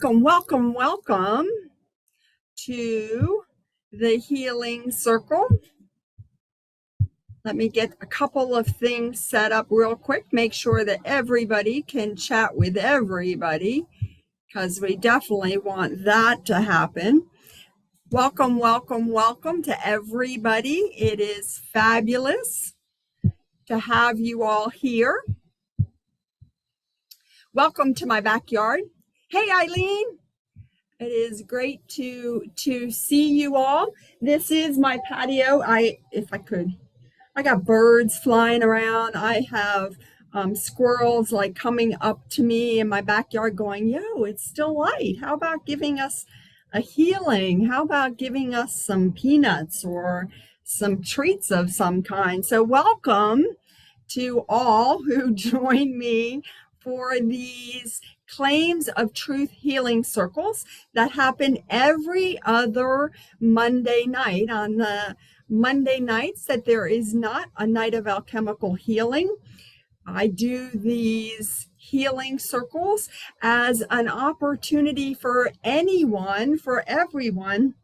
Welcome to the Healing Circle. Let me get a couple of things set up real quick. Make sure that everybody can chat with everybody, because we definitely want that to happen. Welcome to everybody. It is fabulous to have you all here. Welcome to my backyard. Hey, Eileen. It is great to see you all. This is my patio. I got birds flying around. I have squirrels like coming up to me in my backyard going, yo, it's still light. How about giving us a healing? How about giving us some peanuts or some treats of some kind? So welcome to all who join me for these Claims of Truth healing circles that happen every other Monday night. On the Monday nights that there is not a night of alchemical healing, I do these healing circles as an opportunity for anyone, for everyone,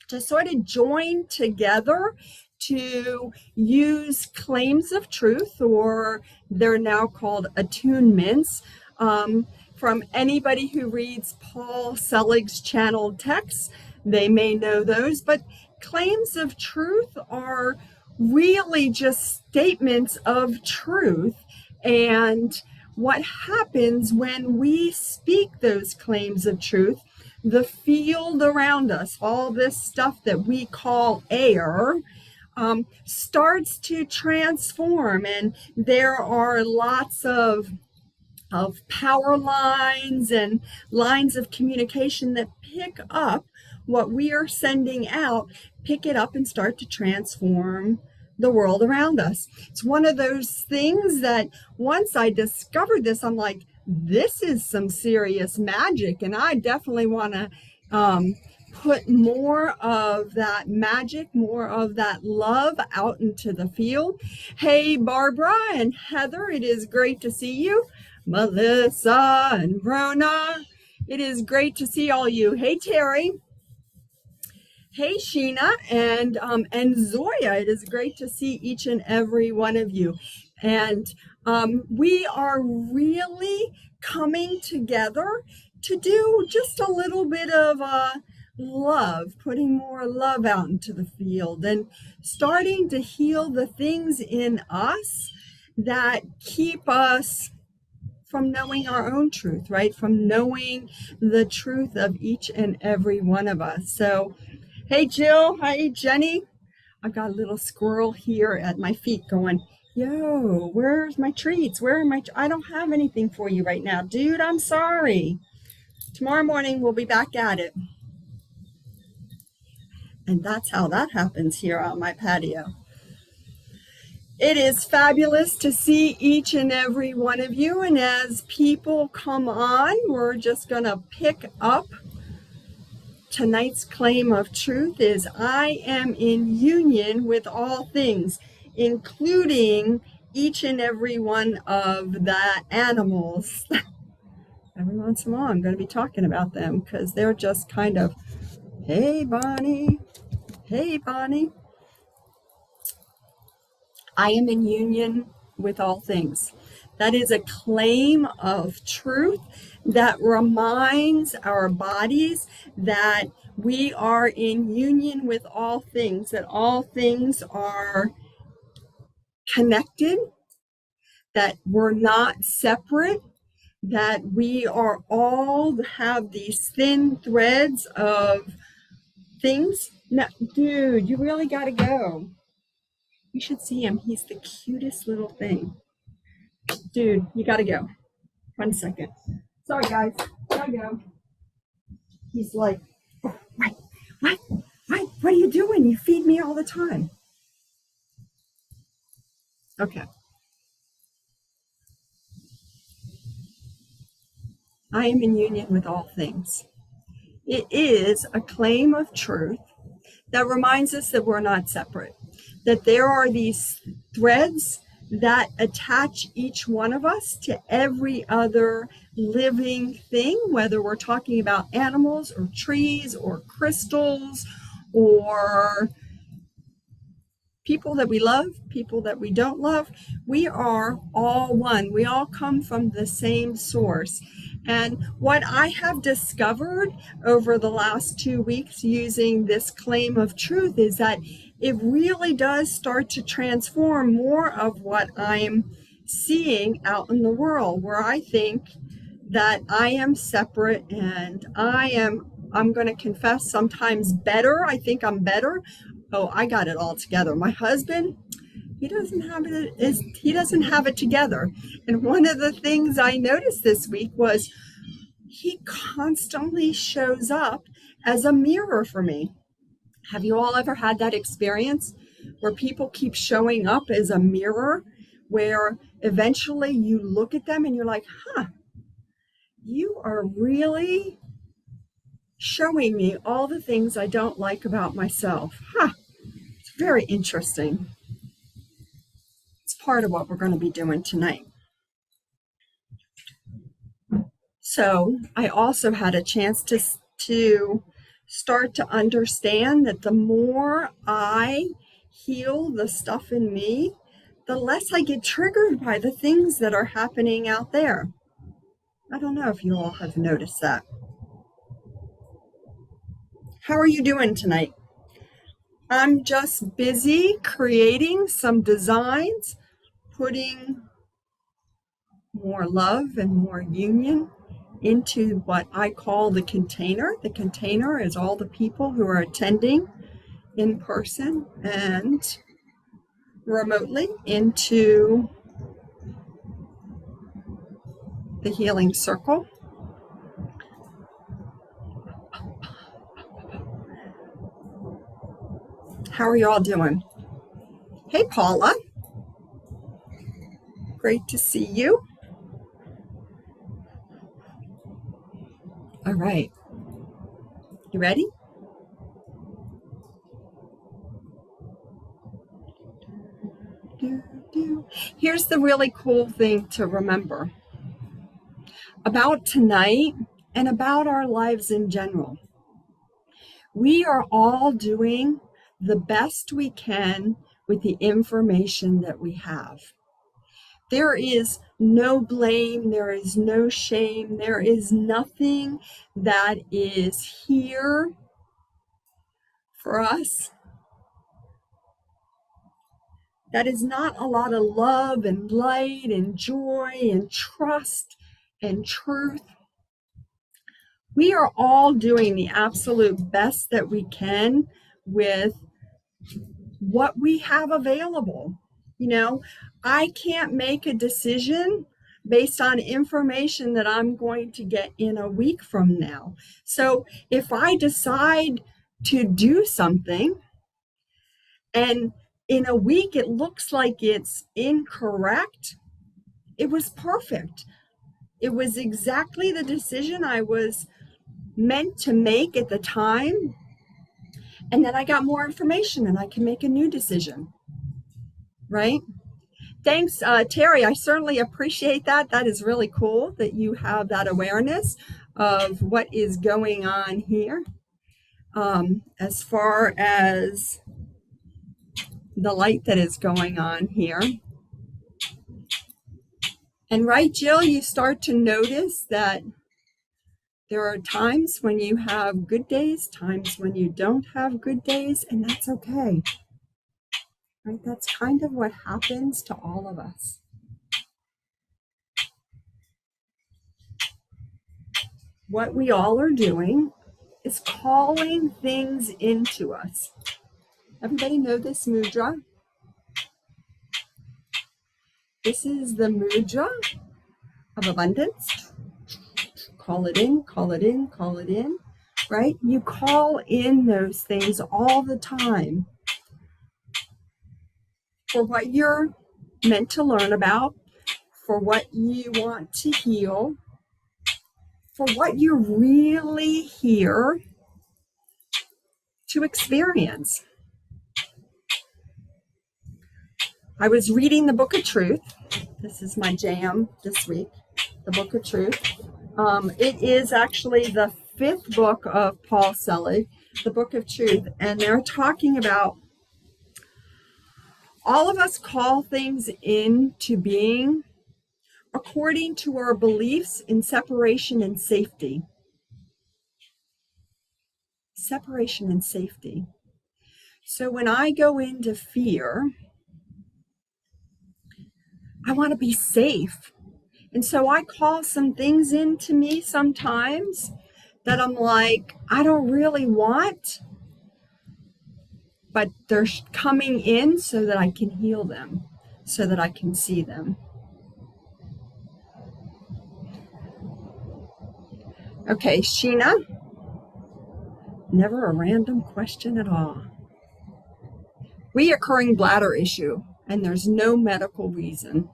to sort of join together to use claims of truth, or they're now called attunements, from anybody who reads Paul Selig's channeled texts. They may know those, but claims of truth are really just statements of truth. And what happens when we speak those claims of truth, the field around us, all this stuff that we call air, starts to transform. And there are lots of power lines and lines of communication that pick up what we are sending out, pick it up and start to transform the world around us. It's one of those things that once I discovered this, I'm like, this is some serious magic, and I definitely want to put more of that magic, more of that love out into the field. Hey, Barbara and Heather, it is great to see you. Melissa and Rona, it is great to see all you. Hey, Terry. Hey, Sheena and Zoya. It is great to see each and every one of you. And we are really coming together to do just a little bit of love, putting more love out into the field and starting to heal the things in us that keep us from knowing our own truth, right? From knowing the truth of each and every one of us. So, hey, Jill. Hi, Jenny. I've got a little squirrel here at my feet going, yo, where's my treats? Where are my, I don't have anything for you right now. Dude, I'm sorry. Tomorrow morning, we'll be back at it. And that's how that happens here on my patio. It is fabulous to see each and every one of you. And as people come on, we're just going to pick up. Tonight's claim of truth is, I am in union with all things, including each and every one of the animals. Every once in a while, I'm going to be talking about them because they're just kind of, hey, Bonnie. Hey, Bonnie. I am in union with all things. That is a claim of truth that reminds our bodies that we are in union with all things, that all things are connected, that we're not separate, that we are all have these thin threads of things. No, dude, you really got to go. You should see him. He's the cutest little thing. Dude, you gotta go. 1 second. Sorry, guys. Gotta go. He's like, oh, what? What are you doing? You feed me all the time. Okay. I am in union with all things. It is a claim of truth that reminds us that we're not separate, that there are these threads that attach each one of us to every other living thing, whether we're talking about animals or trees or crystals or people that we love, people that we don't love. We are all one. We all come from the same source. And what I have discovered over the last 2 weeks using this claim of truth is that it really does start to transform more of what I'm seeing out in the world, where I think that I am separate and I'm going to confess sometimes better. I think I'm better. Oh, I got it all together. My husband, he doesn't have it together. And one of the things I noticed this week was he constantly shows up as a mirror for me. Have you all ever had that experience where people keep showing up as a mirror, where eventually you look at them and you're like, you are really showing me all the things I don't like about myself. It's very interesting. It's part of what we're going to be doing tonight. So I also had a chance to start to understand that the more I heal the stuff in me, the less I get triggered by the things that are happening out there. I don't know if you all have noticed that. How are you doing tonight? I'm just busy creating some designs, putting more love and more union into what I call the container. The container is all the people who are attending in person and remotely into the healing circle. How are you all doing? Hey, Paula. Great to see you. All right. You ready? Here's the really cool thing to remember about tonight and about our lives in general. We are all doing the best we can with the information that we have. There is no blame, there is no shame, there is nothing that is here for us that is not a lot of love and light and joy and trust and truth. We are all doing the absolute best that we can with what we have available. You know, I can't make a decision based on information that I'm going to get in a week from now. So if I decide to do something and in a week it looks like it's incorrect, it was perfect. It was exactly the decision I was meant to make at the time. And then I got more information and I can make a new decision, right? Thanks, Terry. I certainly appreciate that. That is really cool that you have that awareness of what is going on here. As far as the light that is going on here. And right, Jill, you start to notice that there are times when you have good days, times when you don't have good days, and that's okay. Right? That's kind of what happens to all of us. What we all are doing is calling things into us. Everybody know this mudra? This is the mudra of abundance. Call it in, call it in, call it in, right? You call in those things all the time for what you're meant to learn about, for what you want to heal, for what you're really here to experience. I was reading the Book of Truth. This is my jam this week, the Book of Truth. It is actually the fifth book of Paul Selig, the Book of Truth, and they're talking about all of us call things into being according to our beliefs in separation and safety. Separation and safety. So when I go into fear, I want to be safe. And so I call some things into me sometimes that I'm like, I don't really want, but they're coming in so that I can heal them, so that I can see them. Okay, Sheena, never a random question at all. Reoccurring bladder issue, and there's no medical reason.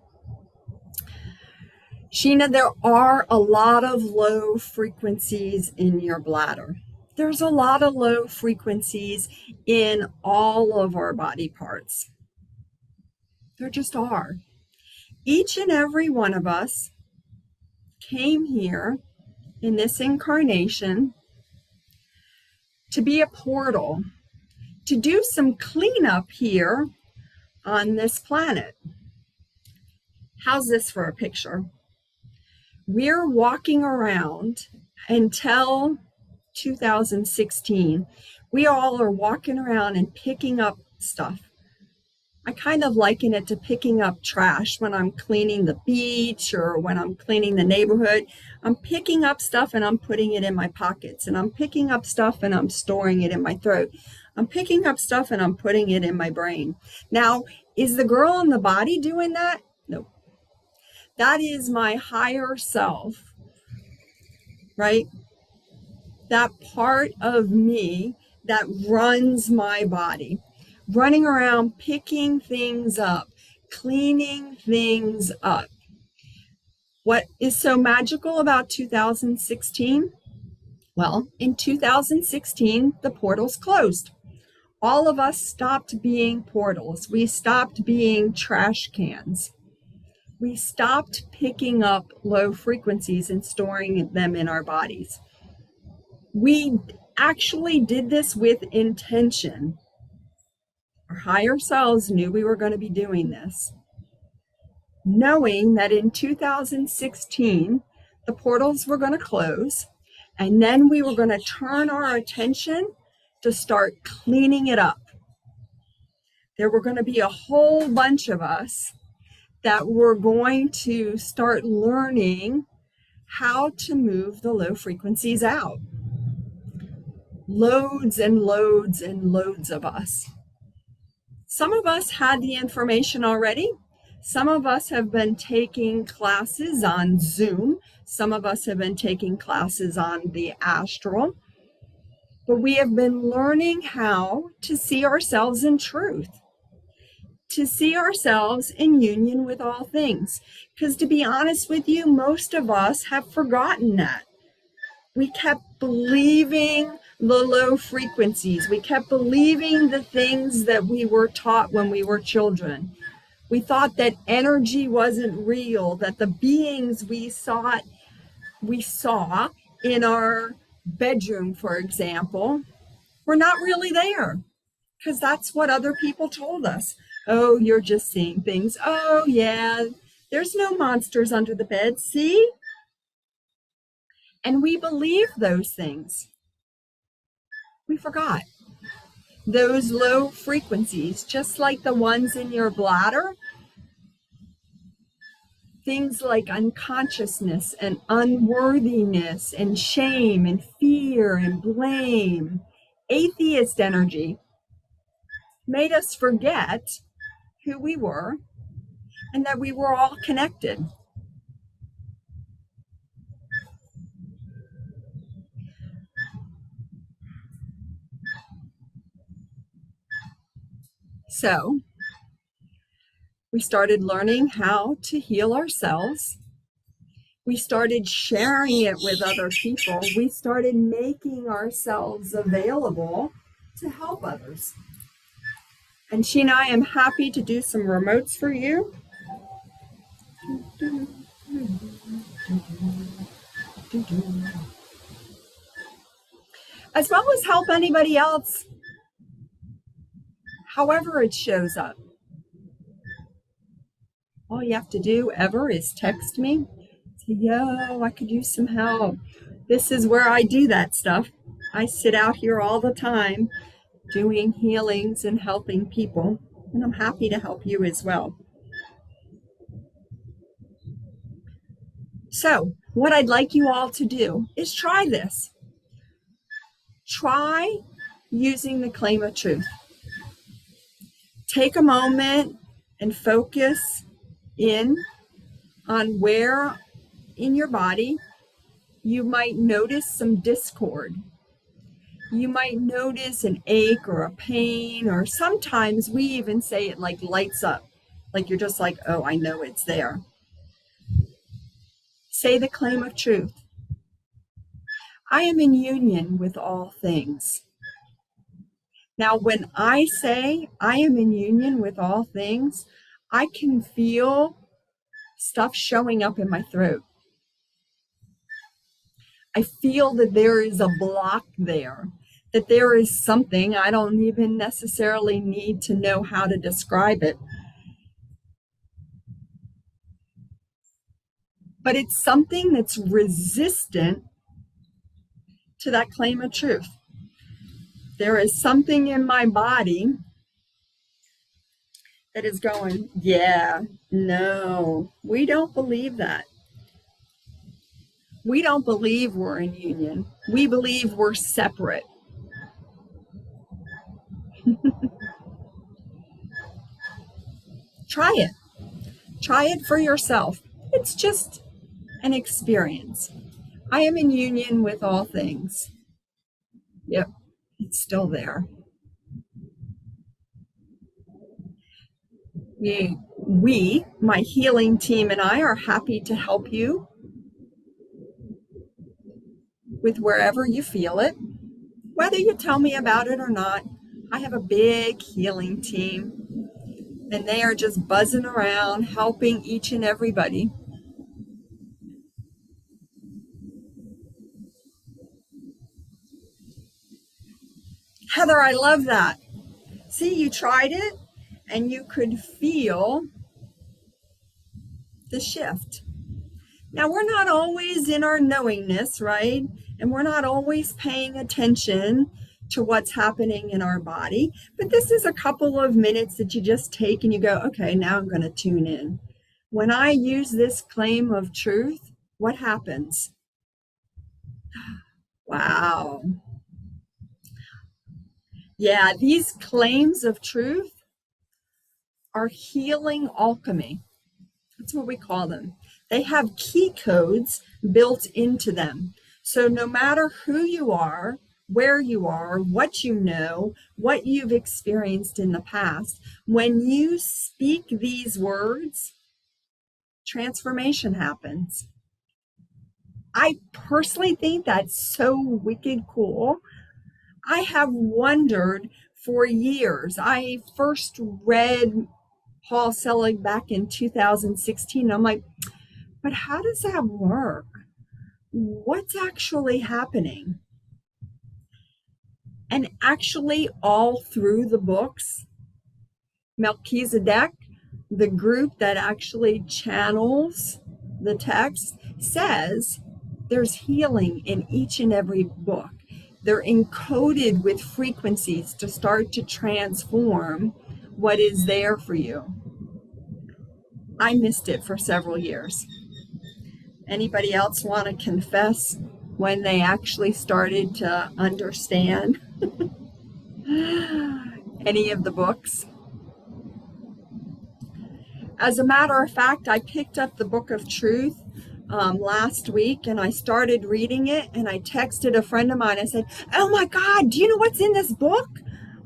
Sheena, there are a lot of low frequencies in your bladder. There's a lot of low frequencies in all of our body parts. There just are. Each and every one of us came here in this incarnation to be a portal, to do some cleanup here on this planet. How's this for a picture? We're walking around until 2016. We all are walking around and picking up stuff. I kind of liken it to picking up trash when I'm cleaning the beach or when I'm cleaning the neighborhood. I'm picking up stuff and I'm putting it in my pockets, and I'm picking up stuff and I'm storing it in my throat. I'm picking up stuff and I'm putting it in my brain. Now, is the girl in the body doing that? No. That is my higher self, right? That part of me that runs my body, running around picking things up, cleaning things up. What is so magical about 2016? Well, in 2016, the portals closed. All of us stopped being portals. We stopped being trash cans. We stopped picking up low frequencies and storing them in our bodies. We actually did this with intention. Our higher selves knew we were going to be doing this, knowing that in 2016, the portals were going to close, and then we were going to turn our attention to start cleaning it up. There were going to be a whole bunch of us that were going to start learning how to move the low frequencies out. Loads and loads and loads of us. Some of us had the information already. Some of us have been taking classes on Zoom. Some of us have been taking classes on the astral. But we have been learning how to see ourselves in truth, to see ourselves in union with all things. Because to be honest with you, most of us have forgotten that. We kept believing the low frequencies. We kept believing the things that we were taught when we were children. We thought that energy wasn't real, that the beings we saw in our bedroom, for example, were not really there, because that's what other people told us. Oh, you're just seeing things. Oh, yeah, there's no monsters under the bed, see? And we believe those things. We forgot. Those low frequencies, just like the ones in your bladder, things like unconsciousness and unworthiness and shame and fear and blame, atheist energy, made us forget who we were and that we were all connected. So we started learning how to heal ourselves. We started sharing it with other people. We started making ourselves available to help others. And Sheena, I am happy to do some remotes for you. As well as help anybody else, however it shows up. All you have to do ever is text me. Say, yo, I could use some help. This is where I do that stuff. I sit out here all the time doing healings and helping people, and I'm happy to help you as well. So, what I'd like you all to do is try this. Try using the claim of truth. Take a moment and focus in on where in your body you might notice some discord. You might notice an ache or a pain, or sometimes we even say it like lights up, like you're just like, oh, I know it's there. Say the claim of truth. I am in union with all things. Now, when I say I am in union with all things, I can feel stuff showing up in my throat. I feel that there is a block there, that there is something. I don't even necessarily need to know how to describe it. But it's something that's resistant to that claim of truth. There is something in my body that is going, yeah, no, we don't believe that. We don't believe we're in union. We believe we're separate. Try it. Try it for yourself. It's just an experience. I am in union with all things. Yep, it's still there. We, my healing team, and I are happy to help you with wherever you feel it. Whether you tell me about it or not, I have a big healing team, and they are just buzzing around helping each and everybody. Heather, I love that. See, you tried it and you could feel the shift. Now, we're not always in our knowingness, right? And we're not always paying attention to what's happening in our body. But this is a couple of minutes that you just take and you go, okay, now I'm going to tune in. When I use this claim of truth, what happens? Wow. Yeah, these claims of truth are healing alchemy. That's what we call them. They have key codes built into them. So no matter who you are, where you are, what you know, what you've experienced in the past, when you speak these words, transformation happens. I personally think that's so wicked cool. I have wondered for years. I first read Paul Selig back in 2016. I'm like, but how does that work? What's actually happening? And actually, all through the books, Melchizedek, the group that actually channels the text, says there's healing in each and every book. They're encoded with frequencies to start to transform what is there for you. I missed it for several years. Anybody else want to confess when they actually started to understand any of the books? As a matter of fact, I picked up the Book of Truth last week and I started reading it, and I texted a friend of mine. I said, oh my God, do you know what's in this book?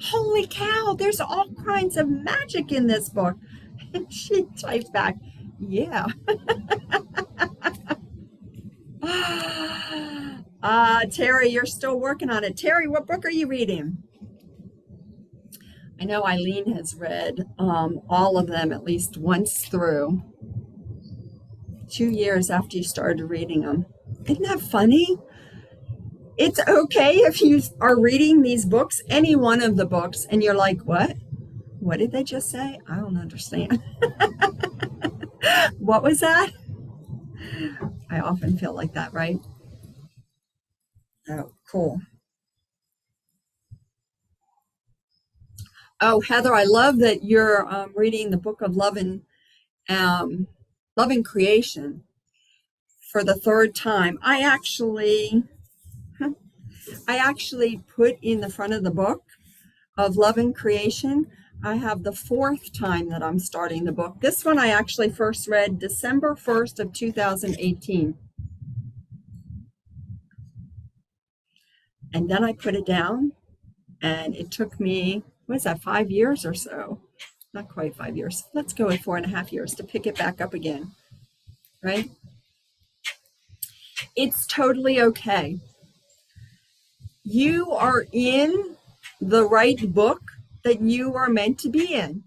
Holy cow, there's all kinds of magic in this book. And she typed back, yeah. Terry, you're still working on it. Terry, what book are you reading? I know Eileen has read all of them at least once through, 2 years after you started reading them. Isn't that funny? It's okay if you are reading these books, any one of the books, and you're like, what? What did they just say? I don't understand. What was that? I often feel like that, right? Oh, cool. Oh, Heather, I love that you're reading the book of um, Love and Creation for the third time. I actually put in the front of the book of Love and Creation. I have the fourth time that I'm starting the book. This one I actually first read December 1st of 2018. And then I put it down, and it took me, what is that, 5 years or so? Not quite 5 years. Let's go with 4.5 years to pick it back up again, right? It's totally okay. You are in the right book that you are meant to be in.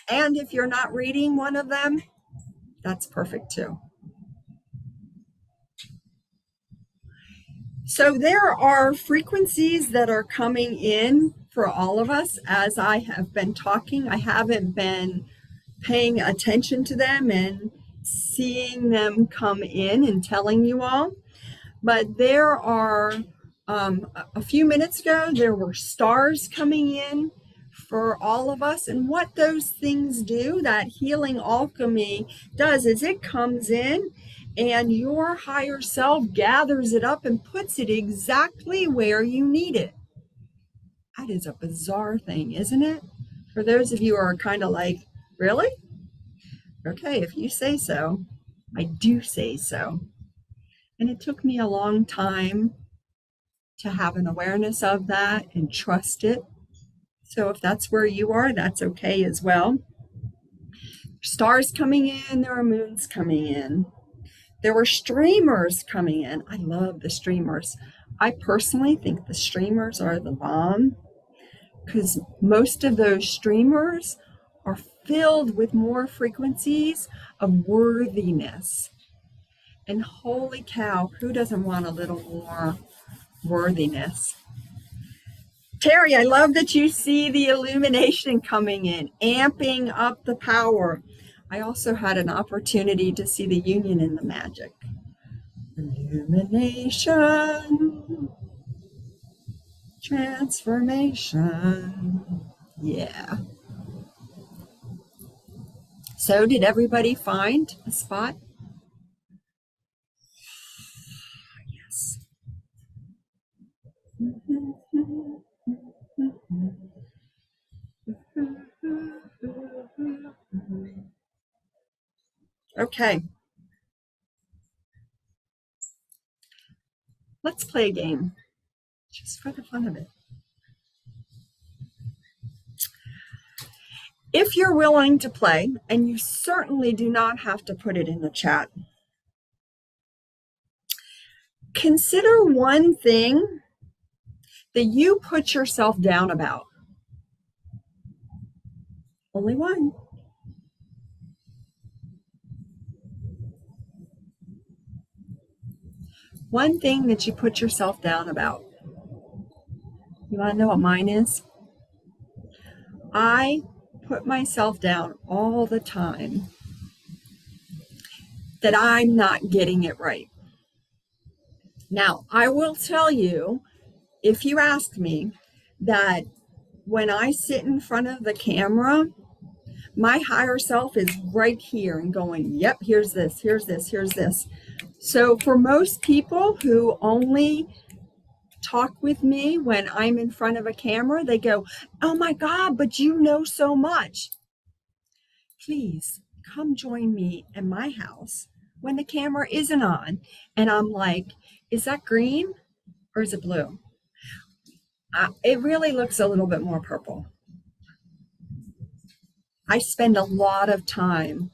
And if you're not reading one of them, that's perfect too. So there are frequencies that are coming in for all of us as I have been talking. I haven't been paying attention to them and seeing them come in and telling you all. But there are, a few minutes ago, there were stars coming in for all of us. And what those things do, that healing alchemy does, is it comes in and your higher self gathers it up and puts it exactly where you need it. That is a bizarre thing, isn't it? For those of you who are kind of like, really? Okay, if you say so, I do say so. And it took me a long time to have an awareness of that and trust it. So if that's where you are, that's okay as well. Stars coming in, there are moons coming in. There were streamers coming in. I love the streamers. I personally think the streamers are the bomb, because most of those streamers are filled with more frequencies of worthiness. And holy cow, who doesn't want a little more worthiness? Terry, I love that you see the illumination coming in, amping up the power. I also had an opportunity to see the union in the magic. Illumination, transformation. Yeah. So, did everybody find a spot? Yes. Okay. Let's play a game, just for the fun of it. If you're willing to play, and you certainly do not have to put it in the chat, consider one thing that you put yourself down about. Only one. One thing that you put yourself down about. You want to know what mine is? I put myself down all the time that I'm not getting it right. Now, I will tell you, if you ask me, that when I sit in front of the camera, my higher self is right here and going, yep, here's this, here's this, here's this. So for most people who only talk with me when I'm in front of a camera, they go, oh my God, but you know so much. Please come join me in my house when the camera isn't on. And I'm like, is that green or is it blue? It really looks a little bit more purple. I spend a lot of time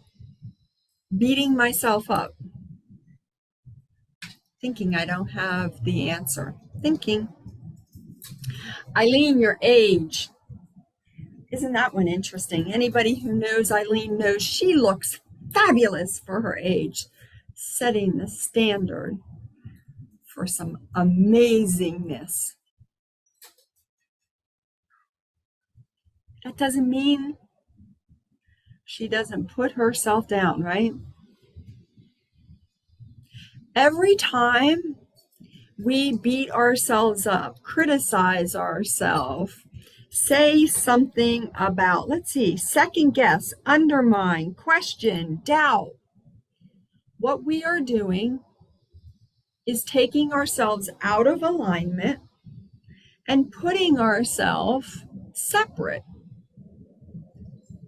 beating myself up, thinking I don't have the answer. Thinking. Eileen, your age. Isn't that one interesting? Anybody who knows Eileen knows she looks fabulous for her age, setting the standard for some amazingness. That doesn't mean she doesn't put herself down, right? Every time we beat ourselves up, criticize ourselves, say something about, let's see, second guess, undermine, question, doubt, what we are doing is taking ourselves out of alignment and putting ourselves separate.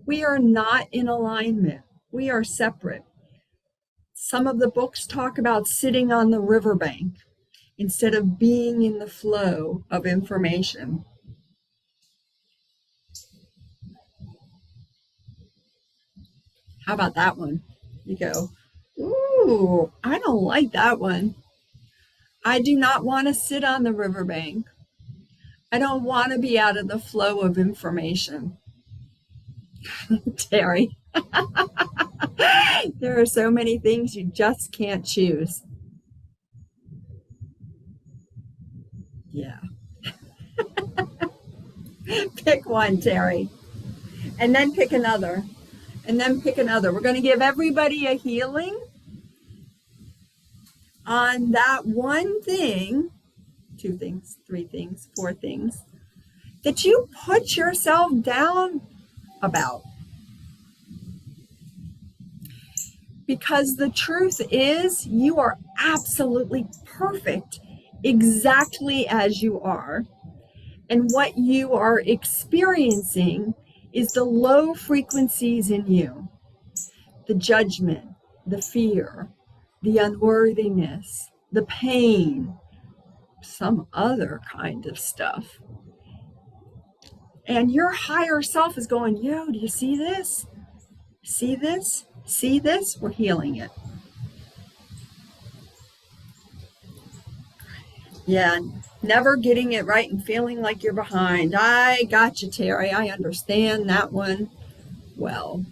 We are not in alignment. We are separate. Some of the books talk about sitting on the riverbank instead of being in the flow of information. How about that one? You go, ooh, I don't like that one. I do not want to sit on the riverbank. I don't want to be out of the flow of information. Terry, there are so many things you just can't choose. Yeah. Pick one, Terry, and then pick another, and then pick another. We're going to give everybody a healing on that one thing, two things, three things, four things that you put yourself down about. Because the truth is, you are absolutely perfect exactly as you are. And what you are experiencing is the low frequencies in you, the judgment, the fear, the unworthiness, the pain, some other kind of stuff. And your higher self is going, yo, do you see this? See this? See this? We're healing it. Yeah, never getting it right and feeling like you're behind. I got you, Terry. I understand that one well.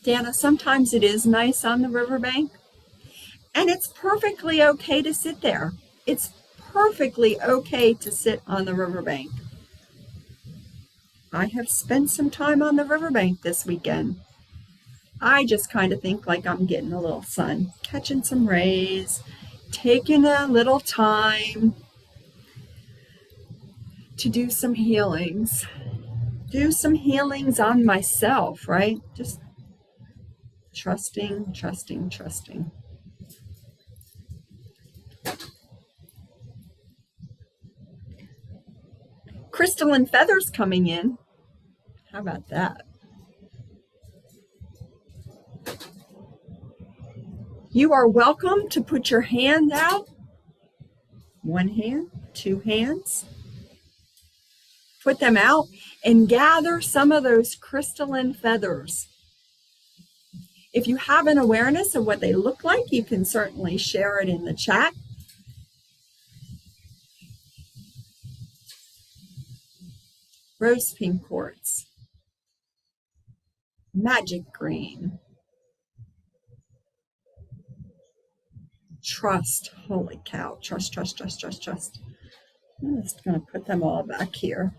Dana, sometimes it is nice on the riverbank, and it's perfectly okay to sit there. It's perfectly okay to sit on the riverbank. I have spent some time on the riverbank this weekend. I just kind of think like I'm getting a little sun, catching some rays, taking a little time to do some healings. Do some healings on myself, right? Just trusting, trusting, trusting. Crystalline feathers coming in. How about that? You are welcome to put your hand out. One hand, two hands. Put them out and gather some of those crystalline feathers. If you have an awareness of what they look like, you can certainly share it in the chat. Rose pink quartz, magic green, trust. Holy cow, trust, trust, trust, trust, trust. I'm just going to put them all back here.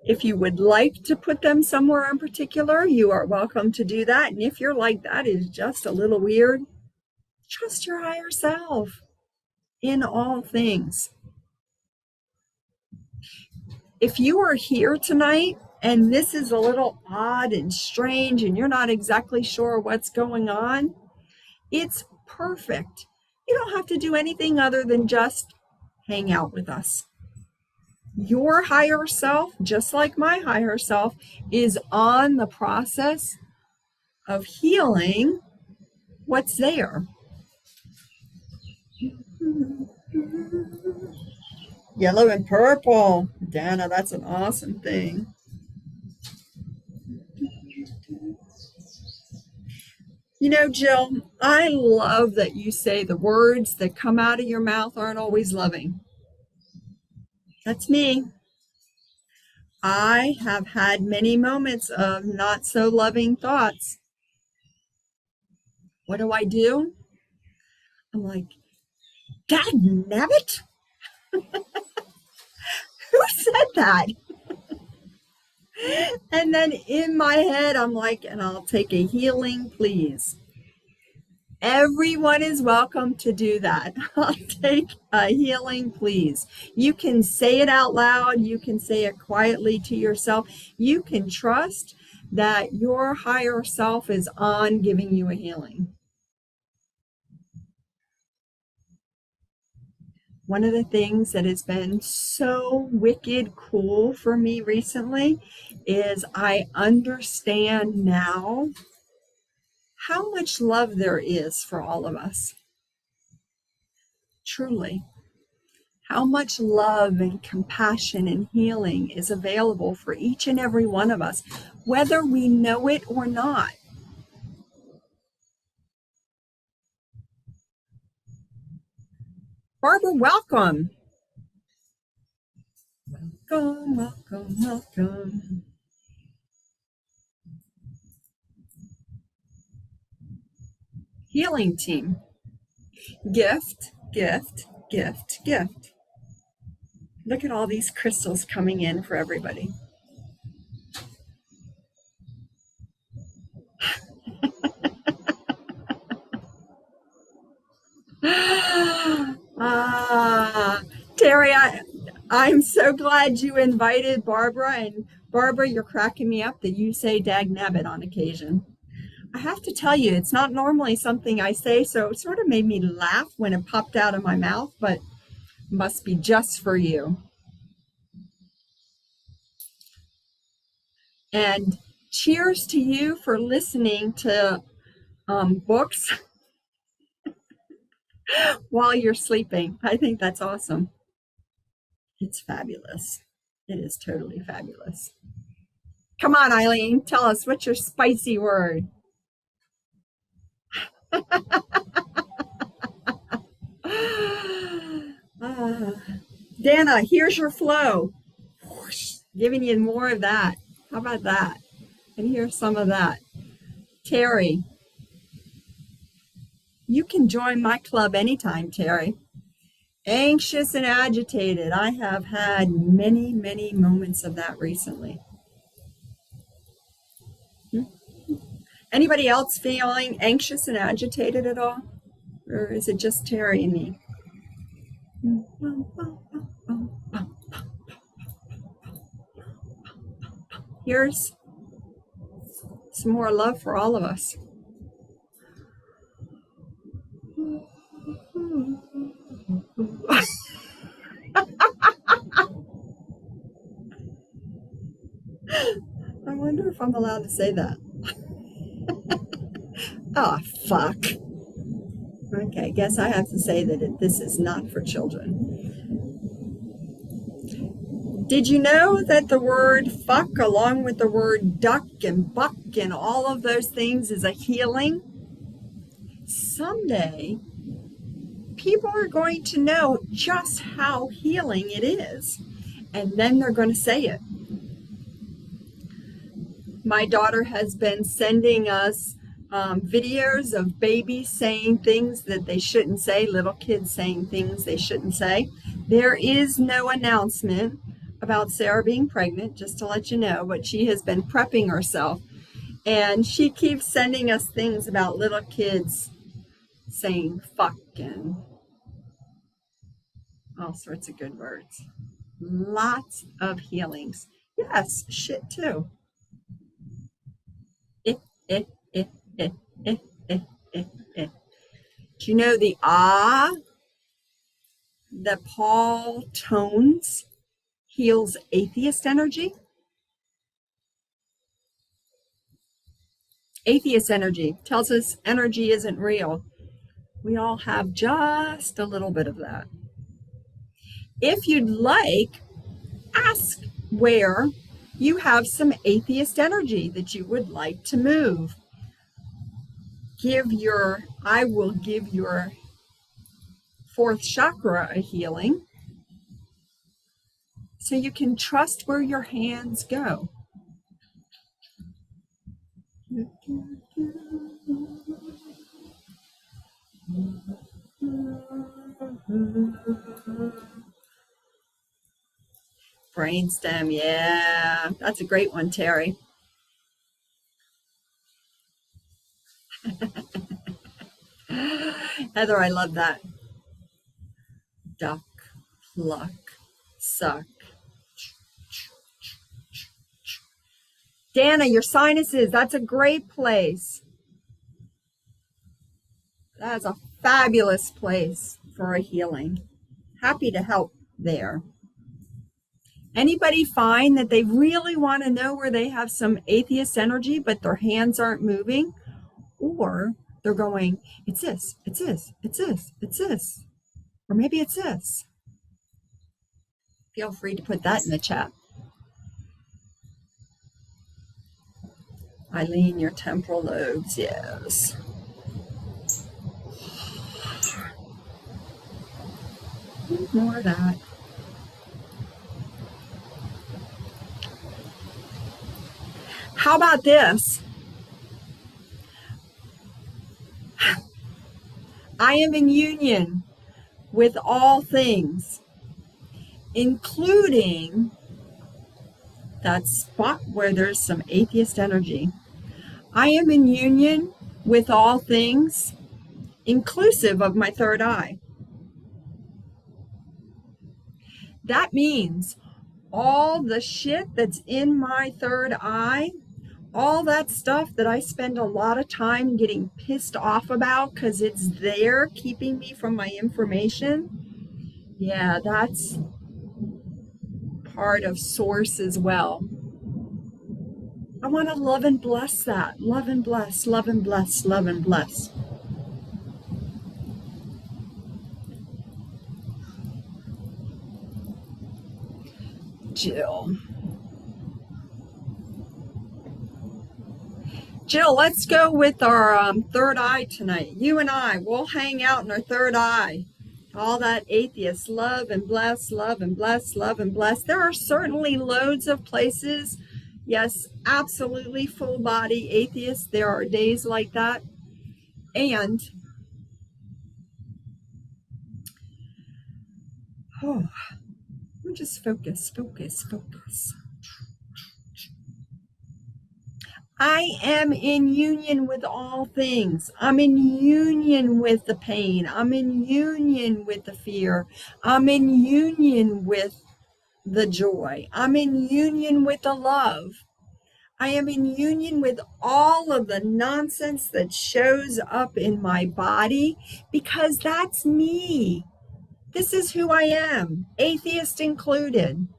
If you would like to put them somewhere in particular, you are welcome to do that. And if you're like, that is just a little weird, trust your higher self in all things. If you are here tonight and this is a little odd and strange and you're not exactly sure what's going on, it's perfect. You don't have to do anything other than just hang out with us. Your higher self, just like my higher self, is on the process of healing what's there. Yellow and purple. Dana, that's an awesome thing. Jill, I love that you say the words that come out of your mouth aren't always loving. That's me. I have had many moments of not so loving thoughts. What do? I'm like, Dad nabbit? Who said that? And then in my head, I'm like, and I'll take a healing, please. Everyone is welcome to do that. I'll take a healing, please. You can say it out loud. You can say it quietly to yourself. You can trust that your higher self is on giving you a healing. One of the things that has been so wicked cool for me recently is I understand now how much love there is for all of us. Truly. How much love and compassion and healing is available for each and every one of us, whether we know it or not. Barbara, welcome. Welcome, welcome, welcome. Healing team. Gift, gift, gift, gift. Look at all these crystals coming in for everybody. Terry, I'm so glad you invited Barbara. And Barbara, you're cracking me up that you say dag nabbit on occasion. I have to tell you, it's not normally something I say, so it sort of made me laugh when it popped out of my mouth, but it must be just for you. And cheers to you for listening to books while you're sleeping. I think that's awesome. It's fabulous. It is totally fabulous. Come on, Eileen, tell us what's your spicy word? Dana, here's your flow. Giving you more of that. How about that? And here's some of that. Terry, you can join my club anytime, Terry. Anxious and agitated. I have had many, many moments of that recently. Anybody else feeling anxious and agitated at all? Or is it just Terry and me? Here's some more love for all of us. I wonder if I'm allowed to say that. Oh, fuck. Okay, guess I have to say that this is not for children. Did you know that the word fuck, along with the word duck and buck and all of those things, is a healing? Someday, people are going to know just how healing it is, and then they're going to say it. My daughter has been sending us videos of babies saying things that they shouldn't say, little kids saying things they shouldn't say. There is no announcement about Sarah being pregnant, just to let you know, but she has been prepping herself, and she keeps sending us things about little kids saying fuck and all sorts of good words. Lots of healings. Yes, shit too. If, if, if, if, if, if, if. Do you know the ah that Paul tones heals atheist energy? Atheist energy tells us energy isn't real. We all have just a little bit of that. If you'd like, ask where you have some atheist energy that you would like to move. I will give your fourth chakra a healing so you can trust where your hands go. Brainstem, yeah, that's a great one, Terry. Heather, I love that. Duck, pluck, suck. Dana, your sinuses, that's a great place. That's a fabulous place for a healing. Happy to help there. Anybody find that they really want to know where they have some atheist energy, but their hands aren't moving? Or they're going, it's this, it's this, it's this, it's this. Or maybe it's this. Feel free to put that in the chat. Eileen, your temporal lobes, yes. More of that. How about this? I am in union with all things, including that spot where there's some atheist energy. I am in union with all things, inclusive of my third eye. That means all the shit that's in my third eye, all that stuff that I spend a lot of time getting pissed off about because it's there keeping me from my information, yeah, that's part of source as well. I want to love and bless that. Love and bless, love and bless, love and bless. Jill, let's go with our third eye tonight. You and I, we'll hang out in our third eye. All that atheist, love and bless, love and bless, love and bless. There are certainly loads of places. Yes, absolutely full body atheist. There are days like that. And just focus. I am in union with all things. I'm in union with the pain. I'm in union with the fear. I'm in union with the joy. I'm in union with the love. I am in union with all of the nonsense that shows up in my body because that's me. This is who I am, atheist included.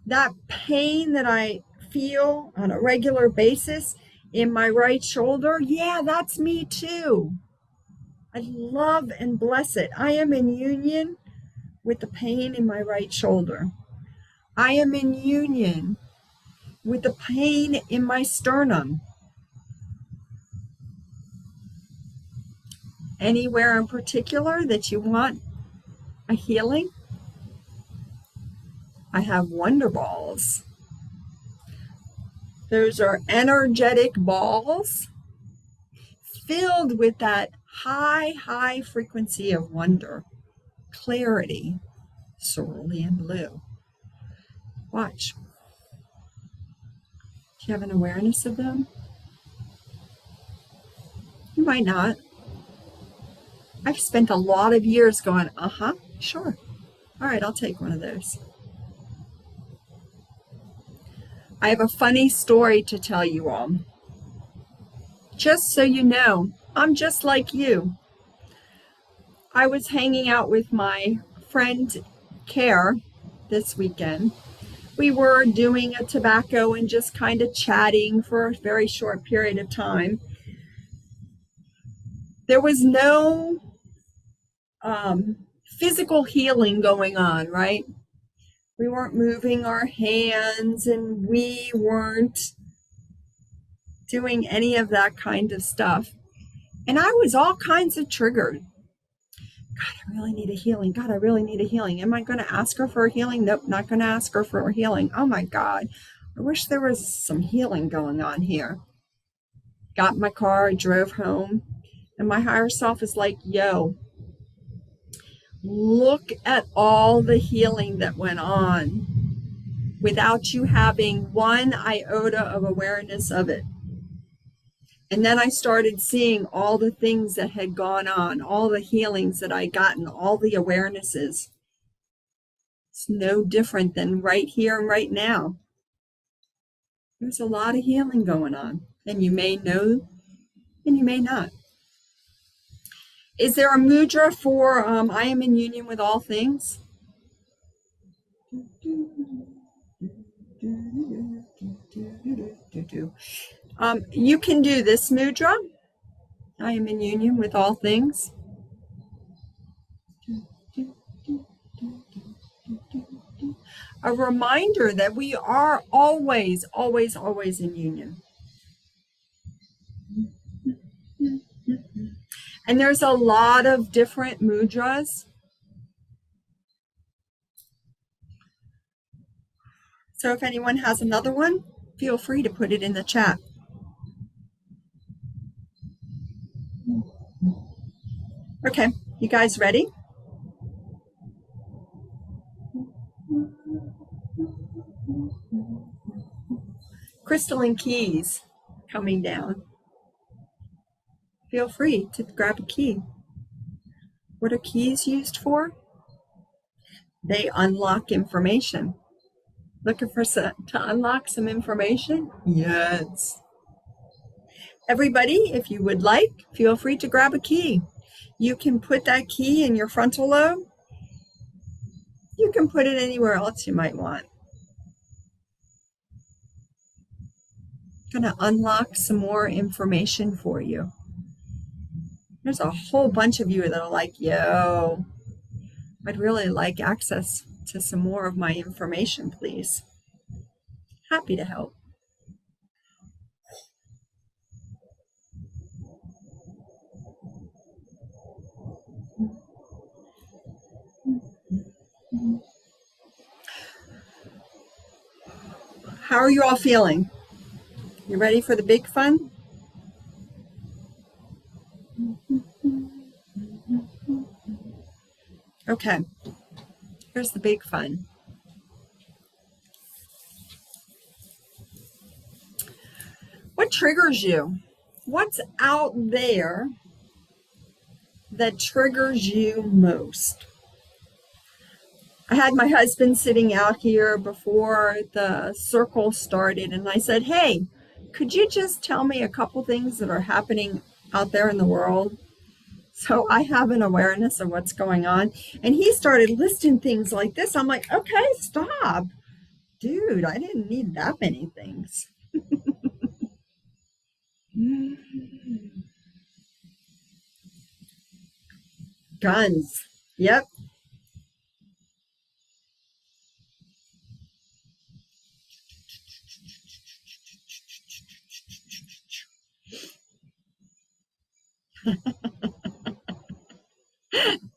That pain that I feel on a regular basis in my right shoulder, yeah, that's me too. I love and bless it. I am in union with the pain in my right shoulder. I am in union with the pain in my sternum. Anywhere in particular that you want a healing? I have wonder balls. Those are energetic balls filled with that high frequency of wonder, clarity, cerulean blue. Watch. Do you have an awareness of them? You might not. I've spent a lot of years going, sure. All right, I'll take one of those. I have a funny story to tell you all. Just so you know, I'm just like you. I was hanging out with my friend Care this weekend. We were doing a tobacco and just kind of chatting for a very short period of time. There was no physical healing going on, right? We weren't moving our hands and we weren't doing any of that kind of stuff. And I was all kinds of triggered. God, I really need a healing. God, I really need a healing. Am I going to ask her for a healing? Nope, not going to ask her for a healing. Oh my God. I wish there was some healing going on here. Got in my car, drove home, and my higher self is like, yo, look at all the healing that went on without you having one iota of awareness of it. And then I started seeing all the things that had gone on, all the healings that I'd gotten, all the awarenesses. It's no different than right here and right now. There's a lot of healing going on, and you may know and you may not. Is there a mudra for I am in union with all things? You can do this mudra. I am in union with all things. A reminder that we are always, always, always in union. And there's a lot of different mudras. So if anyone has another one, feel free to put it in the chat. Okay, you guys ready? Crystalline keys coming down. Feel free to grab a key. What are keys used for? They unlock information. Looking for to unlock some information? Yes. Everybody, if you would like, feel free to grab a key. You can put that key in your frontal lobe. You can put it anywhere else you might want. Going to unlock some more information for you. There's a whole bunch of you that are like, yo, I'd really like access to some more of my information, please. Happy to help. How are you all feeling? You ready for the big fun? Okay, here's the big fun. What triggers you? What's out there that triggers you most? I had my husband sitting out here before the circle started, and I said, hey, could you just tell me a couple things that are happening out there in the world? So I have an awareness of what's going on. And he started listing things like this. I'm like, okay, stop. Dude, I didn't need that many things. Guns. Yep.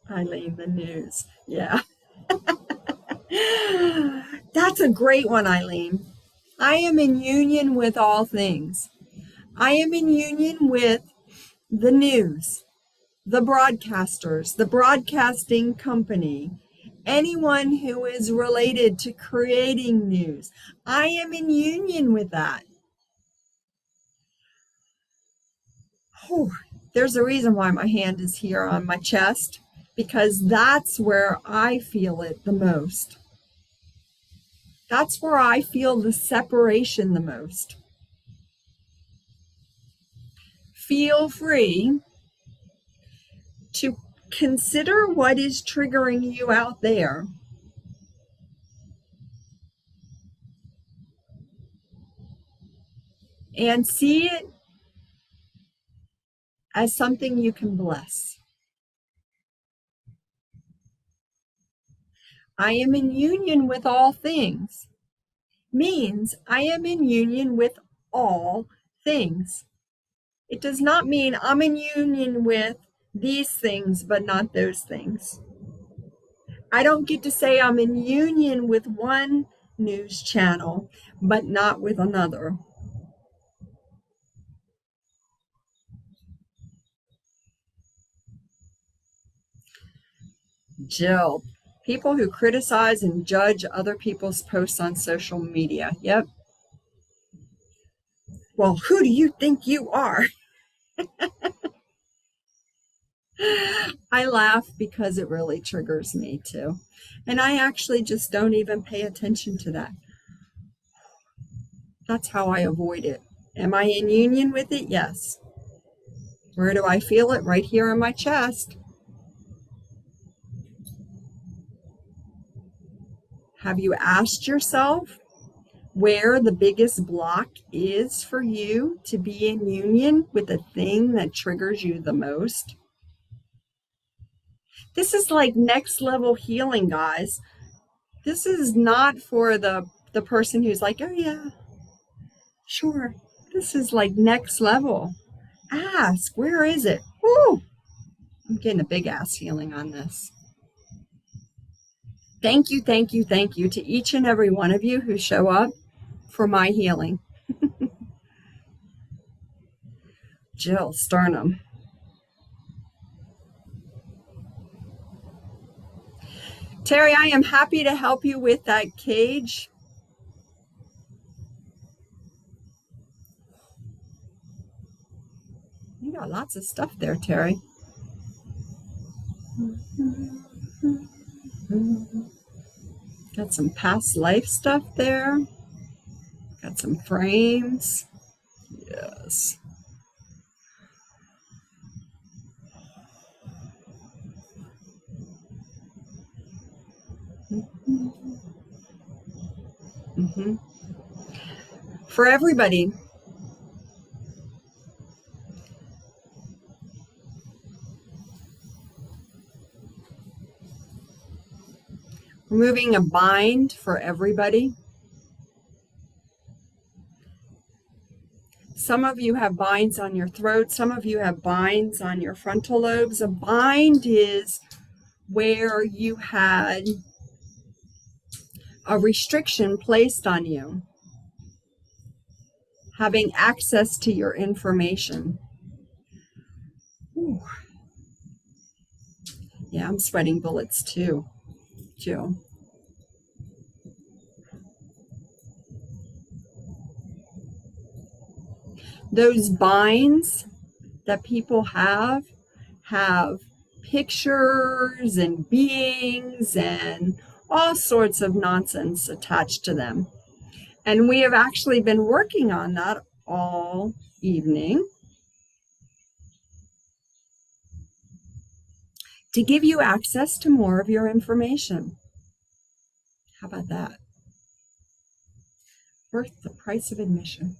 Eileen, the news. Yeah. That's a great one, Eileen. I am in union with all things. I am in union with the news, the broadcasters, the broadcasting company, anyone who is related to creating news. I am in union with that. Oh, there's a reason why my hand is here on my chest, because that's where I feel it the most. That's where I feel the separation the most. Feel free to consider what is triggering you out there. And see it as something you can bless. I am in union with all things means I am in union with all things. It does not mean I'm in union with these things, but not those things. I don't get to say I'm in union with one news channel, but not with another. Jill, people who criticize and judge other people's posts on social media. Yep. Well, who do you think you are? I laugh because it really triggers me too. And I actually just don't even pay attention to that. That's how I avoid it. Am I in union with it? Yes. Where do I feel it? Right here in my chest. Have you asked yourself where the biggest block is for you to be in union with the thing that triggers you the most? This is like next level healing, guys. This is not for the person who's like, oh yeah, sure. This is like next level. Ask, where is it? Woo! I'm getting a big ass healing on this. Thank you, thank you, thank you to each and every one of you who show up for my healing. Jill Sternum. Terry, I am happy to help you with that cage. You got lots of stuff there, Terry. Got some past life stuff there. Got some frames. Yes. Mm-hmm. For everybody, removing a bind for everybody. Some of you have binds on your throat. Some of you have binds on your frontal lobes. A bind is where you had a restriction placed on you, having access to your information. Ooh. Yeah, I'm sweating bullets too, Jill. Those binds that people have pictures and beings and all sorts of nonsense attached to them. And we have actually been working on that all evening to give you access to more of your information. How about that? Worth the price of admission.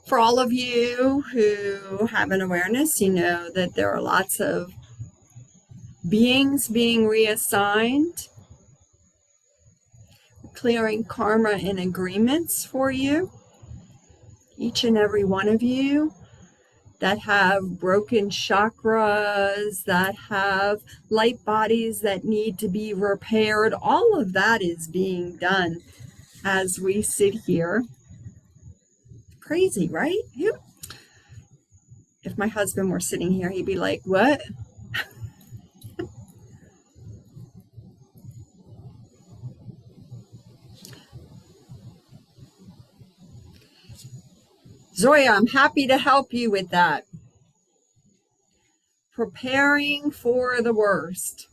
For all of you who have an awareness, you know that there are lots of beings being reassigned, clearing karma and agreements for you. Each and every one of you that have broken chakras, that have light bodies that need to be repaired, all of that is being done as we sit here. Crazy, right? If my husband were sitting here, he'd be like, what? Zoya, I'm happy to help you with that. Preparing for the worst.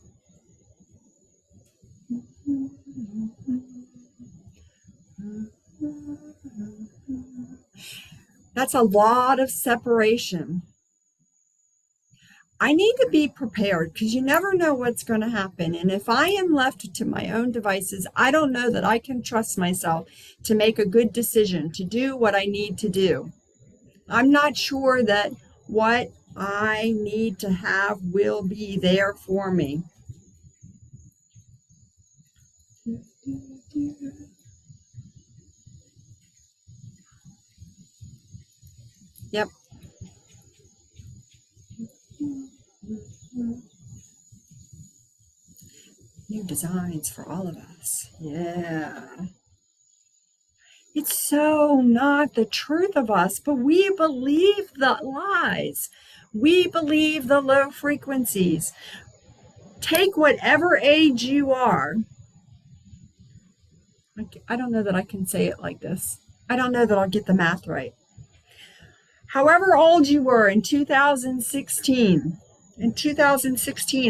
That's a lot of separation. I need to be prepared because you never know what's going to happen. And if I am left to my own devices, I don't know that I can trust myself to make a good decision, to do what I need to do. I'm not sure that what I need to have will be there for me. Yep. New designs for all of us. Yeah. It's so not the truth of us, but we believe the lies. We believe the low frequencies. Take whatever age you are. I don't know that I can say it like this. I don't know that I'll get the math right. However old you were in 2016,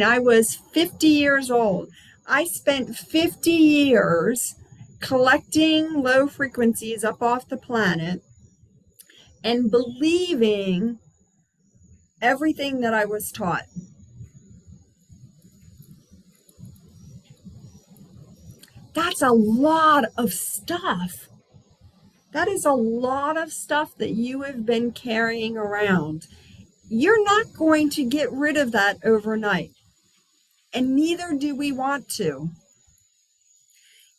I was 50 years old. I spent 50 years collecting low frequencies up off the planet and believing everything that I was taught. That's a lot of stuff. That is a lot of stuff that you have been carrying around. You're not going to get rid of that overnight, and neither do we want to.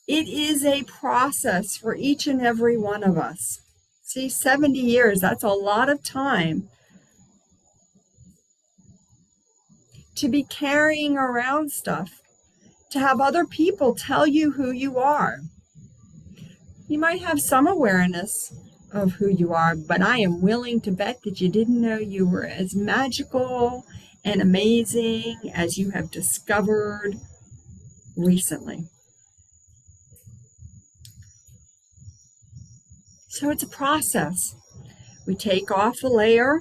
It is a process for each and every one of us. See, 70 years, that's a lot of time to be carrying around stuff, to have other people tell you who you are. You might have some awareness of who you are, but I am willing to bet that you didn't know you were as magical and amazing as you have discovered recently. So it's a process. We take off a layer,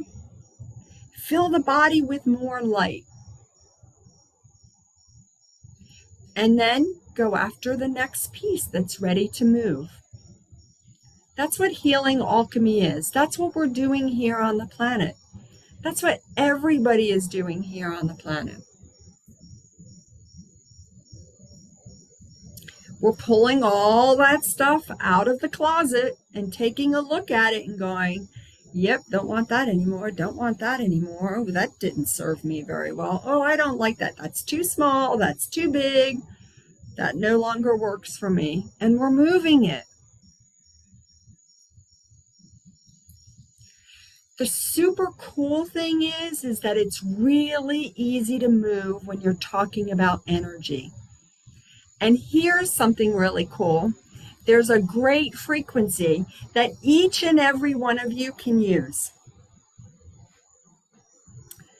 fill the body with more light, and then go after the next piece that's ready to move. That's what healing alchemy is. That's what we're doing here on the planet. That's what everybody is doing here on the planet. We're pulling all that stuff out of the closet and taking a look at it and going, yep, don't want that anymore. Don't want that anymore. Oh, that didn't serve me very well. Oh, I don't like that. That's too small. That's too big. That no longer works for me. And we're moving it. The super cool thing is that it's really easy to move when you're talking about energy. And here's something really cool. There's a great frequency that each and every one of you can use.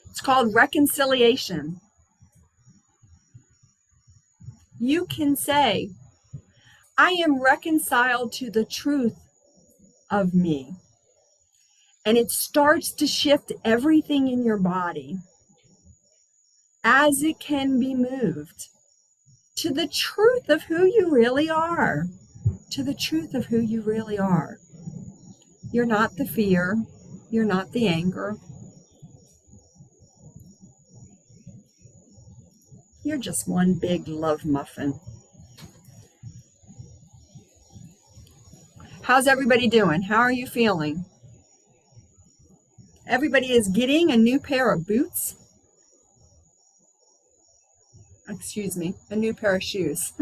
It's called reconciliation. You can say, I am reconciled to the truth of me. And it starts to shift everything in your body as it can be moved to the truth of who you really are. To the truth of who you really are. You're not the fear. You're not the anger. You're just one big love muffin. How's everybody doing? How are you feeling? Everybody is getting a new pair of boots. Excuse me, a new pair of shoes.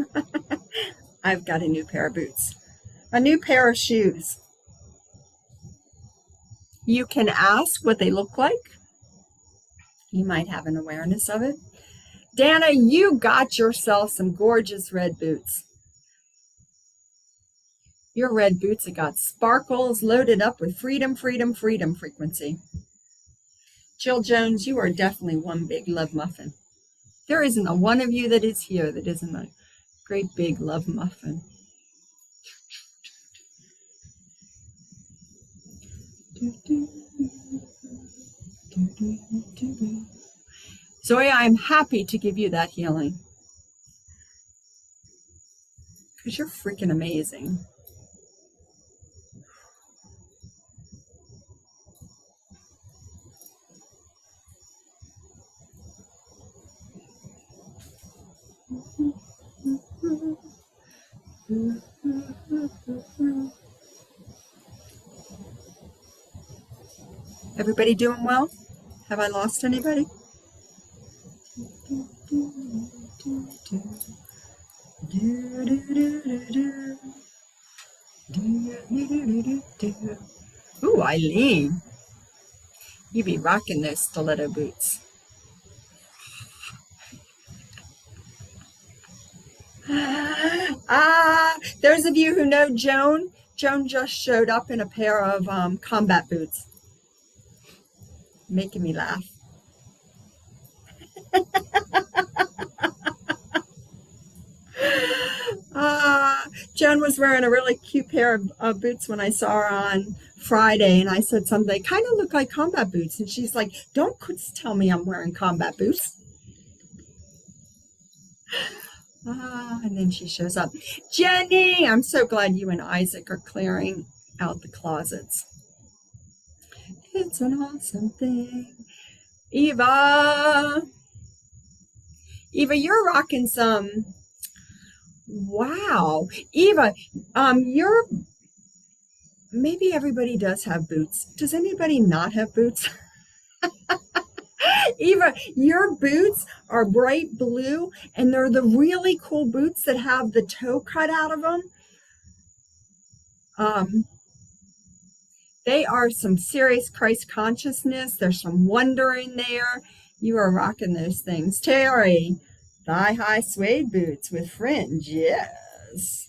I've got a new pair of boots. A new pair of shoes. You can ask what they look like. You might have an awareness of it. Dana, you got yourself some gorgeous red boots. Your red boots have got sparkles loaded up with freedom, freedom, freedom frequency. Jill Jones, you are definitely one big love muffin. There isn't a one of you that is here that isn't a great big love muffin. Zoya, I'm happy to give you that healing. Because you're freaking amazing. Everybody doing well? Have I lost anybody? Ooh, Eileen, you be rocking those stiletto boots. Those of you who know Joan, Joan just showed up in a pair of combat boots, making me laugh. Joan was wearing a really cute pair of boots when I saw her on Friday, and I said something, they kind of look like combat boots. And she's like, don't tell me I'm wearing combat boots. And then she shows up. Jenny, I'm so glad you and Isaac are clearing out the closets. It's an awesome thing. Eva, you're rocking some. Wow. Eva, maybe everybody does have boots. Does anybody not have boots? Eva, your boots are bright blue, and they're the really cool boots that have the toe cut out of them. They are some serious Christ consciousness. There's some wonder in there. You are rocking those things. Terry, thigh-high suede boots with fringe. Yes.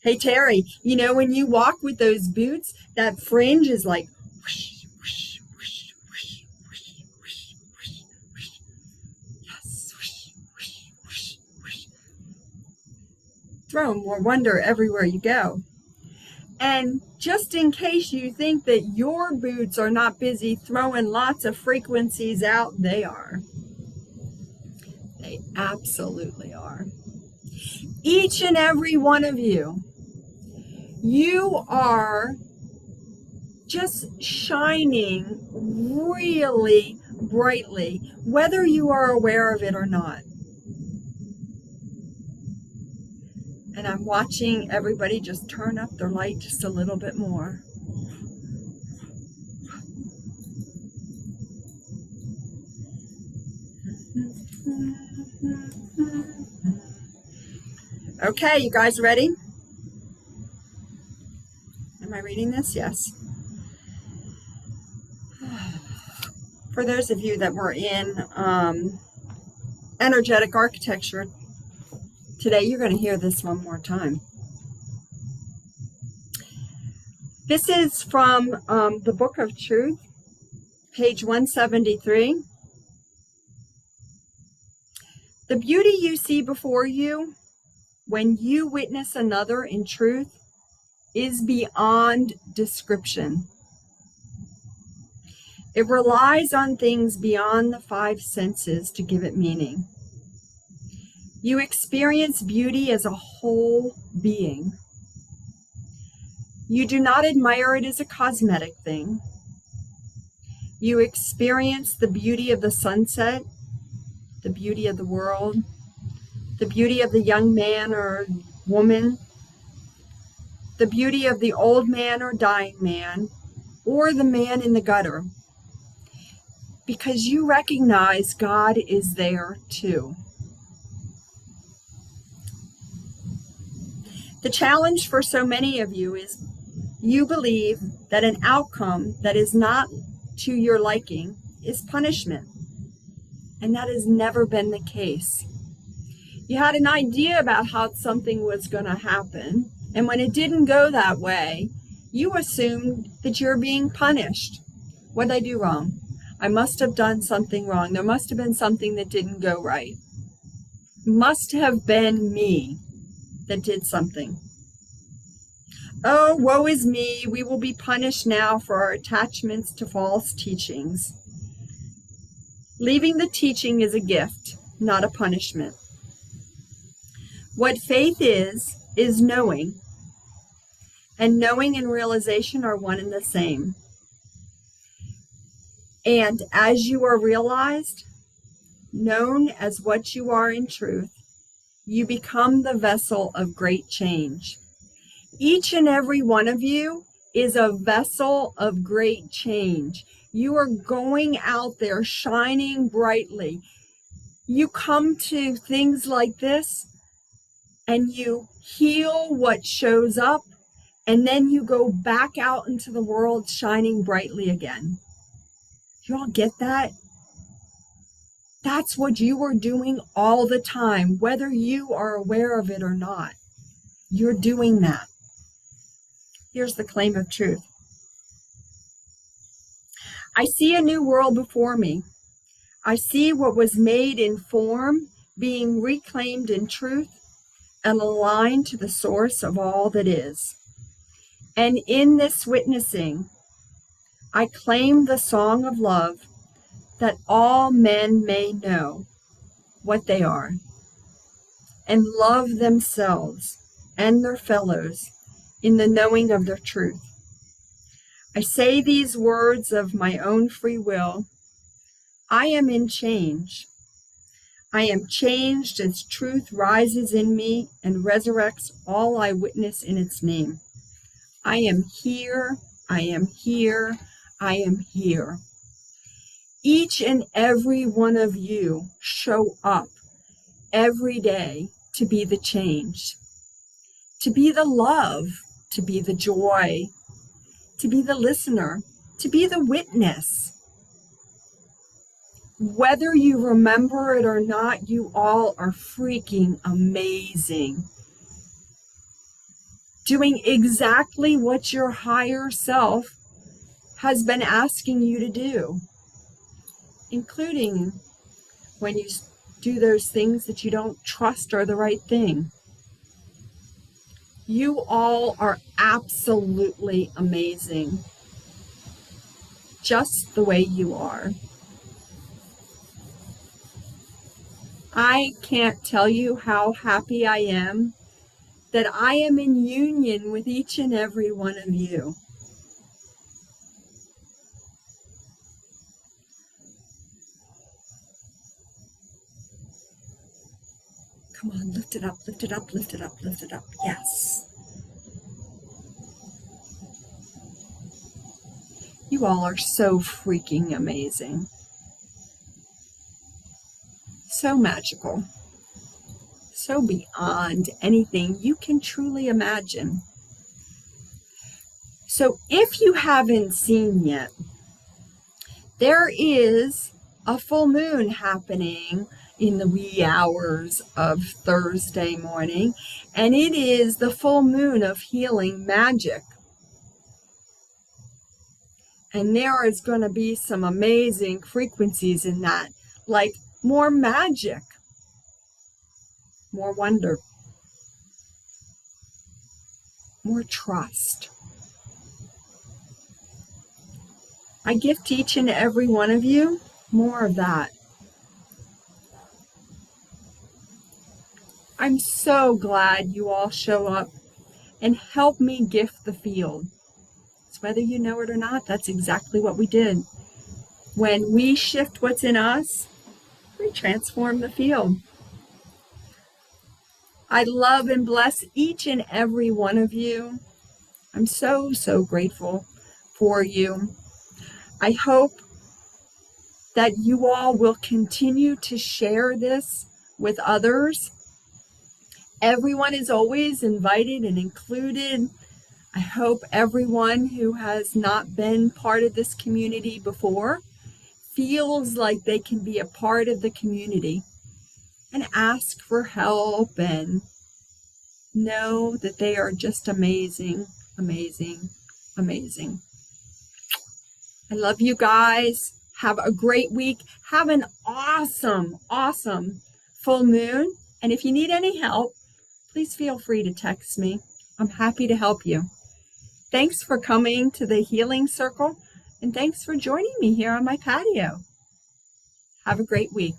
Hey, Terry, you know, when you walk with those boots, that fringe is like whoosh, whoosh, whoosh, whoosh, whoosh, whoosh, whoosh, whoosh. Yes, whoosh, whoosh, whoosh, whoosh. Throw more wonder everywhere you go. And just in case you think that your boots are not busy throwing lots of frequencies out, they are. They absolutely are. Each and every one of you, you are just shining really brightly, whether you are aware of it or not. And I'm watching everybody just turn up their light just a little bit more. Okay, you guys ready? Am I reading this? Yes. For those of you that were in energetic architecture today, you're going to hear this one more time. This is from the Book of Truth, page 173. The beauty you see before you when you witness another in truth is beyond description. It relies on things beyond the five senses to give it meaning. You experience beauty as a whole being. You do not admire it as a cosmetic thing. You experience the beauty of the sunset, the beauty of the world, the beauty of the young man or woman, the beauty of the old man or dying man, or the man in the gutter, because you recognize God is there too. The challenge for so many of you is you believe that an outcome that is not to your liking is punishment, and that has never been the case. You had an idea about how something was going to happen, and when it didn't go that way, you assumed that you're being punished. What did I do wrong? I must have done something wrong. There must have been something that didn't go right. Must have been me that did something. Oh, woe is me. We will be punished now for our attachments to false teachings. Leaving the teaching is a gift, not a punishment. What faith is knowing. And knowing and realization are one and the same. And as you are realized, known as what you are in truth, you become the vessel of great change. Each and every one of you is a vessel of great change. You are going out there shining brightly. You come to things like this and you heal what shows up, and then you go back out into the world shining brightly again. You all get that? That's what you are doing all the time, whether you are aware of it or not. You're doing that. Here's the claim of truth. I see a new world before me. I see what was made in form being reclaimed in truth and aligned to the source of all that is. And in this witnessing, I claim the song of love that all men may know what they are and love themselves and their fellows in the knowing of their truth. I say these words of my own free will. I am in change. I am changed as truth rises in me and resurrects all I witness in its name. I am here, I am here, I am here. Each and every one of you show up every day to be the change, to be the love, to be the joy, to be the listener, to be the witness. Whether you remember it or not, you all are freaking amazing. Doing exactly what your higher self has been asking you to do, including when you do those things that you don't trust are the right thing. You all are absolutely amazing, just the way you are. I can't tell you how happy I am that I am in union with each and every one of you. Come on, lift it up, lift it up, lift it up, lift it up. Yes. You all are so freaking amazing. So magical. So beyond anything you can truly imagine. So if you haven't seen yet, there is a full moon happening in the wee hours of Thursday morning, and it is the full moon of healing magic. And there is going to be some amazing frequencies in that, like more magic, more wonder, more trust. I gift each and every one of you more of that. I'm so glad you all show up and help me gift the field. So whether you know it or not, that's exactly what we did. When we shift what's in us, we transform the field. I love and bless each and every one of you. I'm so, so grateful for you. I hope that you all will continue to share this with others. Everyone is always invited and included. I hope everyone who has not been part of this community before feels like they can be a part of the community and ask for help and know that they are just amazing, amazing, amazing. I love you guys. Have a great week. Have an awesome, awesome full moon. And if you need any help, please feel free to text me. I'm happy to help you. Thanks for coming to the Healing Circle, and thanks for joining me here on my patio. Have a great week.